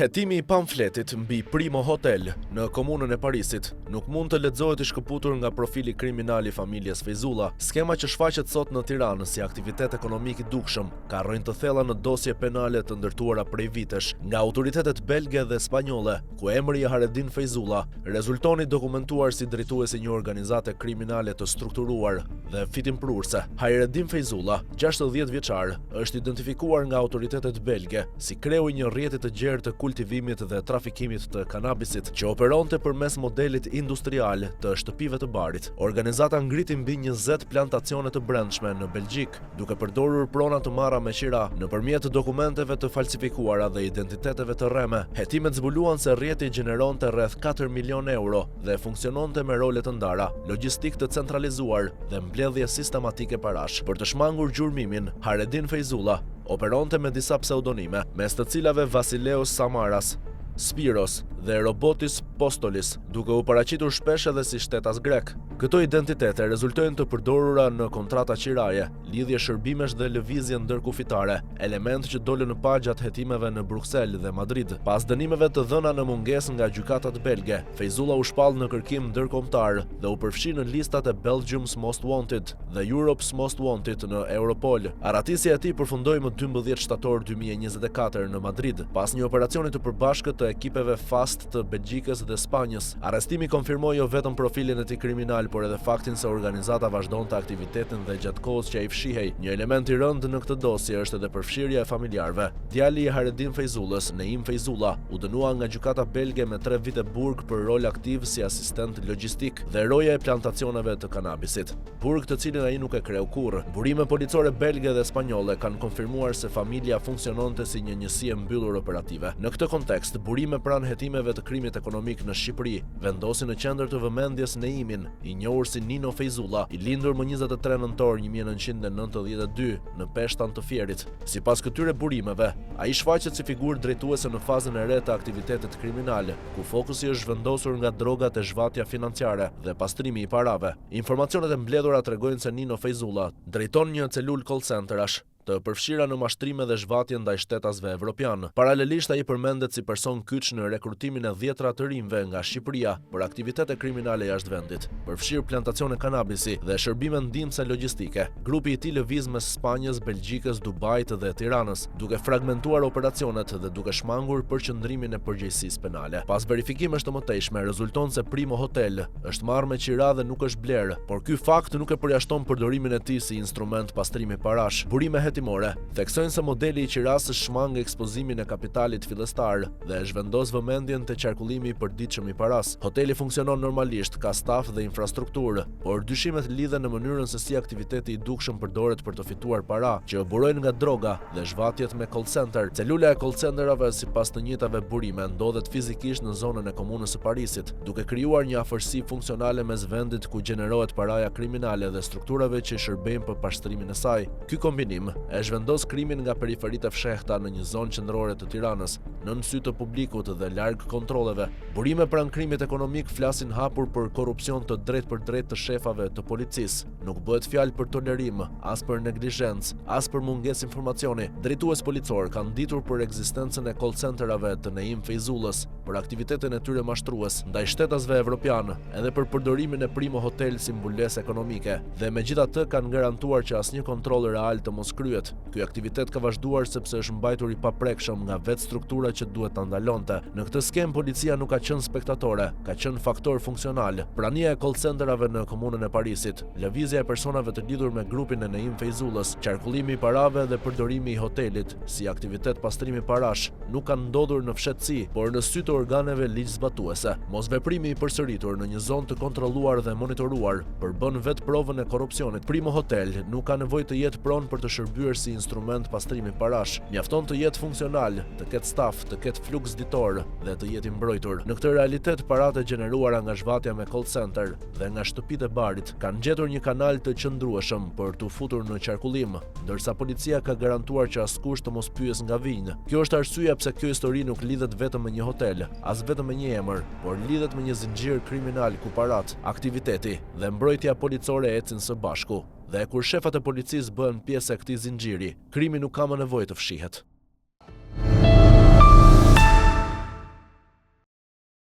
Hetimi i pamfletit mbi Primo Hotel në komunën e Parisit nuk mund të lexohet i shkëputur nga profili kriminal i familjes Fejzulla. Skema që shfaqet sot në Tiranë si aktivitet ekonomik i dukshëm ka rrënjë të thella në dosje penale të ndërtuara prej vitesh nga autoritetet belge dhe spanjolle, ku emri i Haredin Fejzulla rezultoni dokumentuar si drejtuesi një organizate kriminale të strukturuar dhe fitimprurse. Haredin Fejzulla, 60 vjeçar, është identifikuar nga autoritetet belge si kreu i një rrjeti të gjerë të kultivimit dhe trafikimit të kanabisit, që operonte përmes modelit industrial të shtëpive të barit. Organizata ngriti mbi 20 plantacione të brendshme në Belgjik, duke përdorur prona të marra me qira nëpërmjet dokumenteve të falsifikuara dhe identiteteve të rreme. Hetimet zbuluan se rrjeti gjeneronte rreth 4 milion euro dhe funksiononte me role të ndara, logjistik të centralizuar dhe mbledhje sistematike parash. Për të shmangur gjurmimin, Haredin Fejzulla operonte me disa pseudonime, mes të cilave Vasileos Samaras, Spiros dhe Robotis Postolis, duke u paraqitur shpesh edhe si shtetas grek. Këto identitete rezultojnë të përdorura në kontrata qiraje, lidhje shërbimesh dhe lëvizje ndërkufitare, element që dolën në pa gjatë hetimeve në Bruksel dhe Madrid. Pas dënimeve të dhëna në mungesë nga gjykatat belge, Fejzulla u shpall në kërkim ndërkombëtar dhe u përfshi në listat e Belgium's Most Wanted dhe Europe's Most Wanted në Europol. Arratisja e tij përfundoi më 12 shtator 2024 në Madrid, pas një operacioni të përbashkët të ekipeve FAST të Belgjikës dhe Spanjës. Arrestimi konfirmoi jo vetëm profilin e tij kriminal, por edhe faktin se organizata vazhdonte aktivitetin dhe gjatë kohës që ai fshihej. Një element i rëndë në këtë dosje është edhe përfshirja e familjarëve. Djali i Haredin Fejzullës, Neim Fejzulla, u dënua nga gjykata belge me 3 vite burg për rol aktiv si asistent logjistik dhe roja e plantacioneve të kanabisit. Burg të cilin ai nuk e kreu kurrë. Burime policore belge dhe spanjolle kanë konfirmuar se familja funksiononte si një njësi e mbyllur operative. Në këtë kontekst, burime pranë hetimeve të krimit ekonomik në Shqipëri vendosin në qendër të vëmendjes Neimin, i njohur si Nino Fejzulla, i lindur më 23 nëntor 1992 në Peshtan të Fierit. Sipas këtyre burimeve, ai shfaqet si figurë drejtuese në fazën e re të aktivitetit kriminal, ku fokusi është vendosur nga drogat e zhvatja financiare dhe pastrimi i parave. Informacionet e mbledhura tregojnë se Nino Fejzulla drejton një celul call centerash të përfshira në mashtrime dhe zhvatje ndaj shtetasve evropian. Paralelisht ai përmendet si person kyç në rekrutimin e 10 të rinjve nga Shqipëria për aktivitete kriminale jashtë vendit, përfshirë plantacione kanabisi dhe shërbime ndihmëse logjistike. Grupi i tij lëviz mes Spanjës, Belgjikës, Dubait dhe Tiranës, duke fragmentuar operacionet dhe duke shmangur përqendrimin e përgjegjësisë penale. Pas verifikimesh të mëtejshme, rezulton se Primo Hotel është marrë me qira dhe nuk është blerë, por ky fakt nuk e përjashton përdorimin e tij si instrument pastrimi parash. Burime hetimore theksojnë se modeli i qirasës shmang ekspozimin e kapitalit fillestar dhe e zhvendos vëmendjen te qarkullimi i përditshëm i paras. Hoteli funksionon normalisht, ka staf dhe infrastrukturë, por dyshimet lidhen në mënyrën se si aktiviteti i dukshëm përdoret për të fituar para, që burojnë nga droga dhe zhvatjet me call center. Celula e call centerave sipas të njëjtave burime ndodhet fizikisht në zonën e komunës së Parisit, duke krijuar një afërsi funksionale mes vendit ku gjenerohet paraja kriminale dhe strukturave që shërbejnë për pashtrimin e saj. Ky kombinim e zhvendos krimin nga periferitë e fshehta në një zonë qendrore të Tiranës, nën sy të publikut dhe larg kontrolleve. Burime pranë krimit ekonomik flasin hapur për korrupsion të drejtë për drejtë të shefave të policisë. Nuk bëhet fjalë për tolerim, as për neglizhencë, as për mungesë informacioni. Drejtues policor kanë ditur për ekzistencën e call centerave të Neim Fejzullës, për aktivitetin e tyre mashtrues ndaj shtetasve evropian, edhe për përdorimin e Primo Hotel si mbulesë ekonomike, dhe megjithatë kanë garantuar që asnjë kontroll real të mos kryet. Ky aktivitet ka vazhduar sepse është mbajtur i paprekshëm nga vetë struktura që duhet ta ndalonte. Në këtë skem policia nuk ka qenë spektatore, ka qenë faktor funksional. Prania e call centerave në komunën e Parisit, lëvizja e personave të lidhur me grupin e Neim Fejzullës, qarkullimi i parave dhe përdorimi i hotelit si aktivitet pastrimi parash nuk kanë ndodhur në fshehtësi, por në sy të organeve ligjzbatuese. Mosveprimi i përsëritur në një zonë të kontrolluar dhe monitoruar përbën vetë provën e korrupsionit. Primo Hotel nuk ka nevojë të jetë pronë për të shërbyer si instrument pastrimi parash. Mjafton të jetë funksional, të ketë staf, të ketë fluks ditor dhe të jetë i mbrojtur. Në këtë realitet, paratë gjeneruara nga zhvatja me call center dhe nga shtëpitë e barit kanë gjetur një kanal të qëndrueshëm për t'u futur në qarkullim, ndërsa policia ka garantuar që askush të mos pyes nga vinj. Kjo është arsyeja pse kjo histori nuk lidhet vetëm me një hotel, as vetëm me një emër, por lidhet me një zinxhir kriminal ku parat, aktiviteti dhe mbrojtja policore ecin së bashku. Dhe kur shefat e policisë bëhen pjesë e këtij zinxhiri, krimi nuk ka më nevojë të fshihet.